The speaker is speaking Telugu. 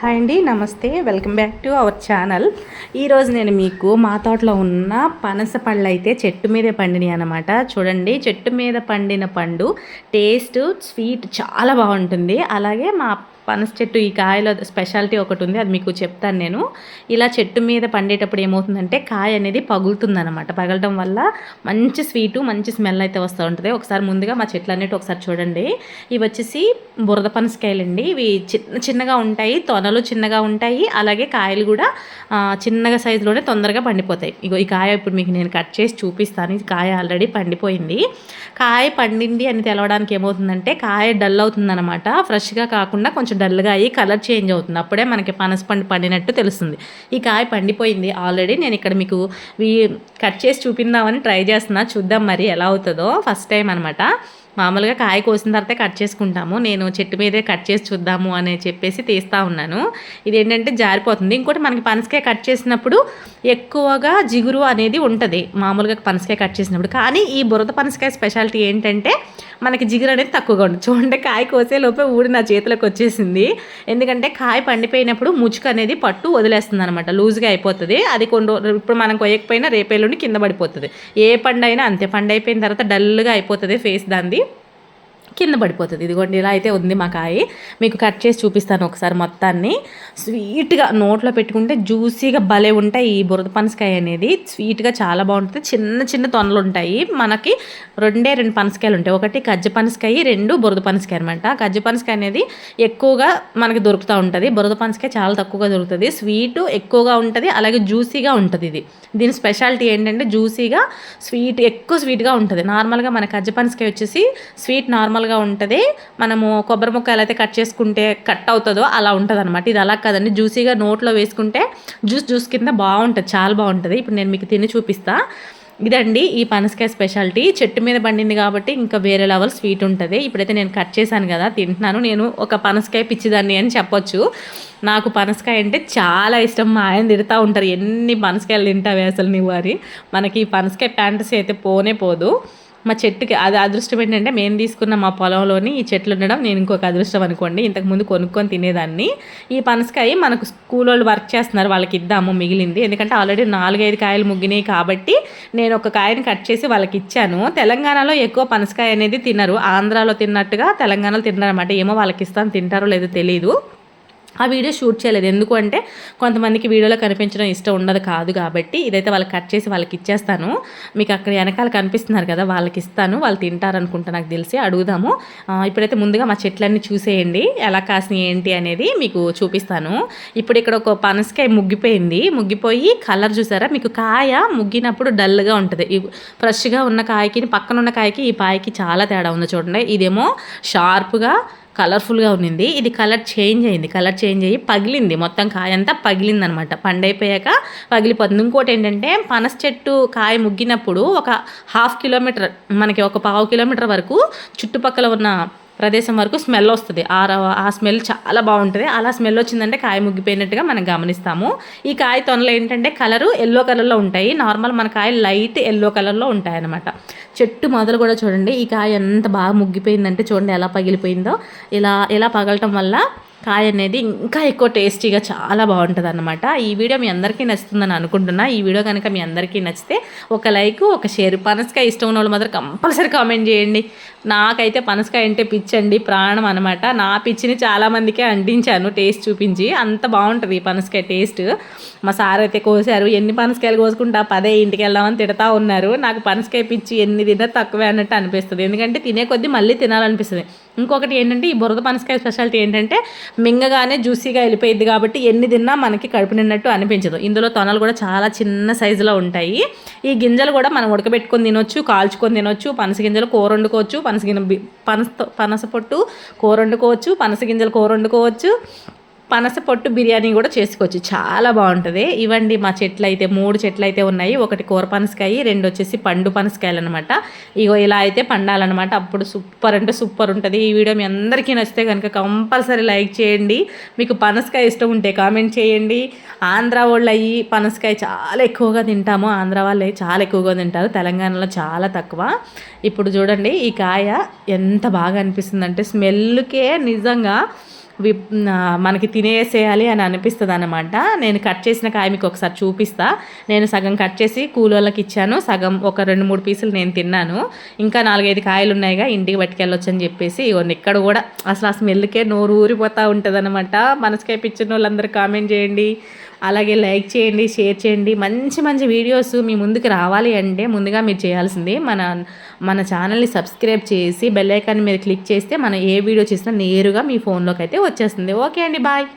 హాయ్ అండి, నమస్తే. Welcome back to our channel. ఈరోజు నేను మీకు మా తోటలో ఉన్న పనస పళ్ళు అయితే చెట్టు మీదే పండినాయి అన్నమాట. చూడండి, చెట్టు మీద పండిన పండు టేస్ట్ స్వీట్ చాలా బాగుంటుంది. అలాగే మా పనస చెట్టు ఈ కాయలో స్పెషాలిటీ ఒకటి ఉంది, అది మీకు చెప్తాను నేను. ఇలా చెట్టు మీద పండేటప్పుడు ఏమవుతుందంటే కాయ అనేది పగులుతుందన్నమాట. పగలడం వల్ల మంచి స్వీటు, మంచి స్మెల్ అయితే వస్తూ ఉంటుంది. ఒకసారి ముందుగా మా చెట్లు అన్నిటి ఒకసారి చూడండి. ఇవి వచ్చేసి బురద పనసకాయలండి. ఇవి చిన్న చిన్నగా ఉంటాయి, తొనలు చిన్నగా ఉంటాయి, అలాగే కాయలు కూడా చిన్నగా సైజులోనే తొందరగా పండిపోతాయి. ఇగో ఈ కాయ ఇప్పుడు మీకు నేను కట్ చేసి చూపిస్తాను. ఇది కాయ ఆల్రెడీ పండిపోయింది. కాయ పండింది అని తెలవడానికి ఏమవుతుందంటే కాయ డల్ అవుతుందన్నమాట. ఫ్రెష్గా కాకుండా కొంచెం డల్గా అయ్యి కలర్ చేంజ్ అవుతుంది. అప్పుడే మనకి పనస పండు పండినట్టు తెలుస్తుంది. ఈ కాయ పండిపోయింది ఆల్రెడీ. నేను ఇక్కడ మీకు కట్ చేసి చూపిందామని ట్రై చేస్తున్నా. చూద్దాం మరి ఎలా అవుతుందో. ఫస్ట్ టైం అనమాట. మామూలుగా కాయ కోసిన తర్వాత కట్ చేసుకుంటాము. నేను చెట్టు మీదే కట్ చేసి చూద్దాము అని చెప్పేసి తీస్తూ ఉన్నాను. ఇదేంటంటే జారిపోతుంది. ఇంకోటి మనకి పనసకాయ కట్ చేసినప్పుడు ఎక్కువగా జిగురు అనేది ఉంటుంది మామూలుగా పనసకాయ కట్ చేసినప్పుడు. కానీ ఈ బురద పనసకాయ స్పెషాలిటీ ఏంటంటే మనకి జిగురు అనేది తక్కువగా ఉంటుంది. చూడండి, కాయ కోసే లోపే ఊడి నా చేతిలోకి వచ్చేసింది. ఎందుకంటే కాయ పండిపోయినప్పుడు ముచ్చుకు అనేది పట్టు వదిలేస్తుంది అనమాట, లూజ్గా అయిపోతుంది. అది కొన్ని ఇప్పుడు మనం కొయ్యకపోయినా రేపేళ్ళుండి కింద పడిపోతుంది. ఏ పండు అయినా అంతే, పండు అయిపోయిన తర్వాత డల్గా అయిపోతుంది ఫేస్ దాన్ని, కింద పడిపోతుంది. ఇదిగోండి ఇలా అయితే ఉంది మా కాయ. మీకు కట్ చేసి చూపిస్తాను ఒకసారి మొత్తాన్ని. స్వీట్గా నోట్లో పెట్టుకుంటే జ్యూసీగా భలే ఉంటాయి. ఈ బురద పనసకాయ అనేది స్వీట్గా చాలా బాగుంటుంది. చిన్న చిన్న తొనలు ఉంటాయి. మనకి రెండు పనసకాయలు ఉంటాయి. ఒకటి కజ్జ పనసకాయ, రెండు బురద పనసకాయ అనమాట. కజ్జ పనసకాయ అనేది ఎక్కువగా మనకి దొరుకుతూ ఉంటుంది. బురద పనసకాయ చాలా తక్కువగా దొరుకుతుంది. స్వీటు ఎక్కువగా ఉంటుంది, అలాగే జ్యూసీగా ఉంటుంది. దీని స్పెషాలిటీ ఏంటంటే జ్యూసీగా ఎక్కువ స్వీట్గా ఉంటుంది. నార్మల్గా మన కజ్జ పనసకాయ వచ్చేసి స్వీట్ నార్మల్గా ఉంటుంది. మనము కొబ్బరి ముక్క ఎలా అయితే కట్ చేసుకుంటే కట్ అవుతుందో అలా ఉంటుంది అనమాట. ఇది అలా కాదండి, జ్యూసీగా నోట్లో వేసుకుంటే జ్యూస్ కింద బాగుంటుంది, చాలా బాగుంటుంది. ఇప్పుడు నేను మీకు తిని చూపిస్తా. ఇదండి ఈ పనసకాయ స్పెషాలిటీ. చెట్టు మీద పండింది కాబట్టి ఇంకా వేరే లెవెల్ స్వీట్ ఉంటుంది. ఇప్పుడైతే నేను కట్ చేశాను కదా, తింటున్నాను. నేను ఒక పనసకాయ పిచ్చిదాన్ని అని చెప్పొచ్చు. నాకు పనసకాయ అంటే చాలా ఇష్టం. మా ఆయన తిడతా ఉంటారు, ఎన్ని పనసకాయలు తింటావే అసలు నువ్వు అని. మనకి ఈ పనసకాయ ఫ్యాంటసీ అయితే పోనే పోదు. మా చెట్టుకి అది అదృష్టం ఏంటంటే మేము తీసుకున్న మా పొలంలోని ఈ చెట్లు ఉండడం నేను ఇంకొక అదృష్టం అనుకోండి. ఇంతకుముందు కొనుక్కొని తినేదాన్ని. ఈ పనసకాయ మనకు స్కూల్ వాళ్ళు వర్క్ చేస్తున్నారు, వాళ్ళకి ఇద్దాము మిగిలింది. ఎందుకంటే ఆల్రెడీ 4-5 కాయలు ముగ్గినాయి కాబట్టి నేను ఒక కాయని కట్ చేసి వాళ్ళకి ఇచ్చాను. తెలంగాణలో ఎక్కువ పనసకాయ అనేది తినరు, ఆంధ్రాలో తిన్నట్టుగా తెలంగాణలో తిన్నారన్నమాట. ఏమో వాళ్ళకి ఇస్తాను, తింటారో లేదో తెలీదు. ఆ వీడియో షూట్ చేయలేదు, ఎందుకు అంటే కొంతమందికి వీడియోలో కనిపించడం ఇష్టం ఉండదు కాదు కాబట్టి. ఇదైతే వాళ్ళకి కట్ చేసి వాళ్ళకి ఇచ్చేస్తాను. మీకు అక్కడ వెనకాల కనిపిస్తున్నారు కదా, వాళ్ళకి ఇస్తాను. వాళ్ళు తింటారనుకుంటా, నాకు తెలిసి. అడుగుదాము. ఇప్పుడైతే ముందుగా మా చెట్లన్నీ చూసేయండి ఎలా కాసినాయి ఏంటి అనేది మీకు చూపిస్తాను. ఇప్పుడు ఇక్కడ ఒక పనసకాయ ముగ్గిపోయి కలర్ చూసారా. మీకు కాయ ముగ్గినప్పుడు డల్గా ఉంటుంది. ఫ్రెష్గా ఉన్న కాయకి పక్కన ఉన్న కాయకి ఈ పాయకి చాలా తేడా ఉంది చూడండి. ఇదేమో షార్ప్గా కలర్ఫుల్గా ఉన్నింది, ఇది కలర్ చేంజ్ అయ్యి పగిలింది. మొత్తం కాయ అంతా పగిలిందనమాట. పండైపోయాక పగిలిపోతుంది. ఇంకోటి ఏంటంటే పనస చెట్టు కాయ ముగ్గినప్పుడు ఒక 1/2 కిలోమీటర్, మనకి ఒక 1/4 కిలోమీటర్ వరకు చుట్టుపక్కల ఉన్న ప్రదేశం వరకు స్మెల్ వస్తుంది. ఆ స్మెల్ చాలా బాగుంటుంది. అలా స్మెల్ వచ్చిందంటే కాయ ముగ్గిపోయినట్టుగా మనం గమనిస్తాము. ఈ కాయ తొనలు ఏంటంటే కలరు ఎల్లో కలర్లో ఉంటాయి. నార్మల్ మన కాయ లైట్ ఎల్లో కలర్లో ఉంటాయి అన్నమాట. చెట్టు మొదలు కూడా చూడండి, ఈ కాయ ఎంత బాగా ముగ్గిపోయిందంటే చూడండి ఎలా పగిలిపోయిందో. ఇలా పగలటం వల్ల కాయ అనేది ఇంకా ఎక్కువ టేస్టీగా చాలా బాగుంటుంది అన్నమాట. ఈ వీడియో మీ అందరికీ నచ్చుతుందని అనుకుంటున్నా. ఈ వీడియో కనుక మీ అందరికీ నచ్చితే ఒక లైక్, ఒక షేర్. పనసకాయ ఇష్టం ఉన్న వాళ్ళు మాత్రం కంపల్సరీ కామెంట్ చేయండి. నాకైతే పనసకాయ అంటే పిచ్చండి, ప్రాణం అనమాట. నా పిచ్చిని చాలామందికే అంటించాను టేస్ట్ చూపించి. అంత బాగుంటుంది ఈ పనసకాయ టేస్ట్. మా సార్ అయితే కోసారు, ఎన్ని పనసకాయలు కోసుకుంటా, 10 ఇంటికి వెళ్దామని తిడతా ఉన్నారు. నాకు పనసకాయ పిచ్చి ఎన్ని తిన్నా తక్కువే అన్నట్టు అనిపిస్తుంది. ఎందుకంటే తినే కొద్దీ మళ్ళీ తినాలనిపిస్తుంది. ఇంకొకటి ఏంటంటే ఈ బురద పనసకాయ స్పెషాలిటీ ఏంటంటే మింగగానే జ్యూసీగా వెళ్ళిపోయింది కాబట్టి ఎన్ని తిన్నా మనకి కడుపు నిన్నట్టు అనిపించదు. ఇందులో తొనలు కూడా చాలా చిన్న సైజులో ఉంటాయి. ఈ గింజలు కూడా మనం ఉడకబెట్టుకొని తినొచ్చు, కాల్చుకొని తినొచ్చు. పనస గింజలు కూర వండుకోవచ్చు, పనస పొట్టు కూర వండుకోవచ్చు, పనస గింజలు కూర వండుకోవచ్చు, పనస పొట్టు బిర్యానీ కూడా చేసుకోవచ్చు, చాలా బాగుంటుంది. ఇవ్వండి మా చెట్లు అయితే 3 చెట్లు అయితే ఉన్నాయి. ఒకటి కూర పనసకాయ, 2 వచ్చేసి పండు పనసకాయలు అనమాట. ఇగో ఇలా అయితే పండాలన్నమాట. అప్పుడు సూపర్ అంటే సూపర్ ఉంటుంది. ఈ వీడియో మీ అందరికీ నచ్చితే కనుక కంపల్సరీ లైక్ చేయండి. మీకు పనసకాయ ఇష్టం ఉంటే కామెంట్ చేయండి. ఆంధ్ర వాళ్ళు అయ్యి పనసకాయ చాలా ఎక్కువగా తింటాము. ఆంధ్ర వాళ్ళు చాలా ఎక్కువగా తింటారు, తెలంగాణలో చాలా తక్కువ. ఇప్పుడు చూడండి ఈ కాయ ఎంత బాగా అనిపిస్తుంది అంటే స్మెల్కే నిజంగా మనకి తినేసేయాలి అని అనిపిస్తుంది అనమాట. నేను కట్ చేసిన కాయ మీకు ఒకసారి చూపిస్తా. నేను సగం కట్ చేసి కూలోళ్ళకి ఇచ్చాను, సగం ఒక 2-3 పీసులు నేను తిన్నాను. ఇంకా 4-5 కాయలు ఉన్నాయిగా ఇంటికి పట్టుకెళ్ళొచ్చు అని చెప్పేసి ఇక్కడ కూడా అసలు ఆ స్మెల్కే నోరు ఊరిపోతూ ఉంటుంది అనమాట. మనసుకాయ పిచ్చిన వాళ్ళందరూ కామెంట్ చేయండి, అలాగే లైక్ చేయండి, షేర్ చేయండి. మంచి మంచి వీడియోస్ మీ ముందుకు రావాలి అంటే ముందుగా మీరు చేయాల్సింది మన ఛానల్ని సబ్స్క్రైబ్ చేసి బెల్ ఐకాన్ మీద క్లిక్ చేస్తే మనం ఏ వీడియో చేసినా నేరుగా మీ ఫోన్లోకి అయితే వచ్చేస్తుంది. ఓకే అండి, బాయ్.